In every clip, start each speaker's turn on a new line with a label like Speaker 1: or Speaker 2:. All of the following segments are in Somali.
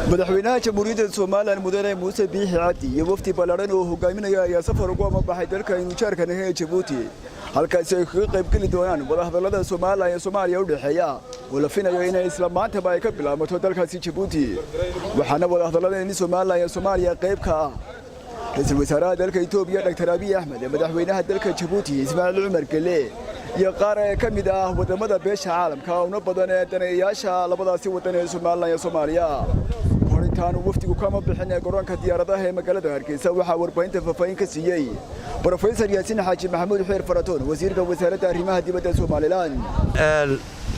Speaker 1: madaxweynaha jamhuuriyadda Soomaaliland mudane Muuse Biixi Cabdi iyo wafdi ballaaran oo hogaaminaya ayaa safar ugu baxay dalka inuu jaarkan ee Djibouti halkaas ay kaga qayb gali doonaan wadahadallada Soomaaliya iyo Soomaaliya u dhaxeeya oo la filayo in isla maanta ay ka bilaabato dalkaasi Djibouti waxaana wadahadallada Soomaaliya iyo Soomaaliya qayb ka ah ra'iisul wasaaraha dalka Itoobiya Dr. Abiy Ahmed madaxweynaha dalka Djibouti Ismaaciil Umar Gelle iyo qaar ka mid ah wadamada beesha caalamka oo badan ee daneeyaasha labadaasi wadan ee Soomaaliya iyo Soomaaliya horitaan wafdigu kama bixin garoonka diyaaradaha ee magaalada Hargeysa waxa warbaahinta faafayn ka siiyay Professor Yaasin Xaaji Maxamuud Xeer Faratoon wasiirka wasaaradda arrimaha dibadda Soomaaliland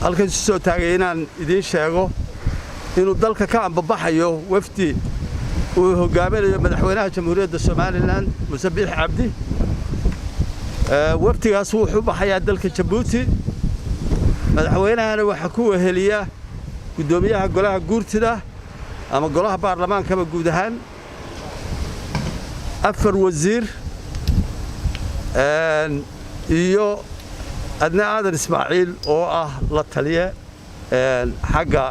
Speaker 2: halkan soo taagay inaan idin sheego inuu dalka ka ambabaxayo wafdi uu hogaaminayo madaxweynaha jamhuuriyadda Soomaaliland Muuse Biixi Cabdi wafdigaas wuxuu baxayaa dalka Djibouti madaxweynahana waxa ku weheliya gudoomiyaha golaha guurtida ama golaha baarlamaanka guud ahaan afar wasiir iyo adna aadan Ismaaciil oo ah la taliye xagga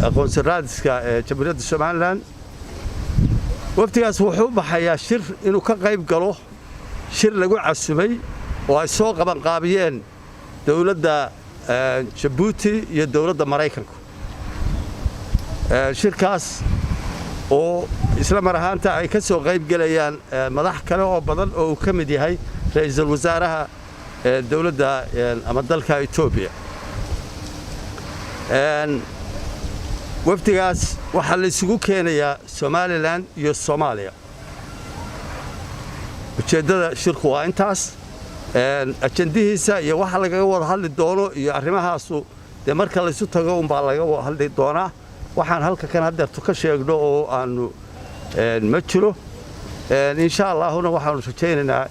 Speaker 2: aqoonsaraadka jamhuuriyadda Soomaaliland wafdigaas wuxuu baxayaa shir inuu ka qayb galo shir lagu casumay oo ay soo qaban qaabiyeen dawladda Djibouti iyo dawladda Mareykanka shirkaas oo isla mar ahaanta ay ka soo qayb galayaan madax kale oo badan oo ka mid yahay ra'iisul wasaaraha dawladda ama dalka Itoobiya wafdigaas waxa la isugu keenayaa Soomaaliland iyo Soomaaliya ujeedada shirku waa intaas ajandihiisa iyo waxa laga wada hadli doono iyo arrimahaas de marka la isu tago baa laga wada hadli doonaa waxaan halka kan hadda ka sheegno oo aanu ma jiro insha Allahna waxaanu rajaynaynaa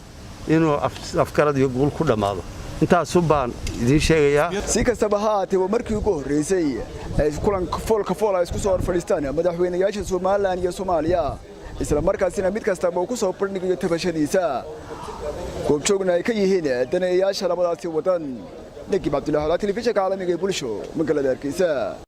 Speaker 2: inuu afkarad iyo guul ku dhamaado intaas baan idin sheegayaa
Speaker 1: si kastaba ha ahaatee markii ugu horeysay ay kulan fool ay isku soo fadhiistaan madaxweynayaasha Soomaaliland iyo Soomaaliya isla markaasina mid kasta oo ku soo bandhigayo tabashadiisa goobjoogna ay ka yihiin daneeyaasha labadaasi wadan Nagib Abdullahi telefishinka caalamiga ee bulsho magaalada Hargeysa.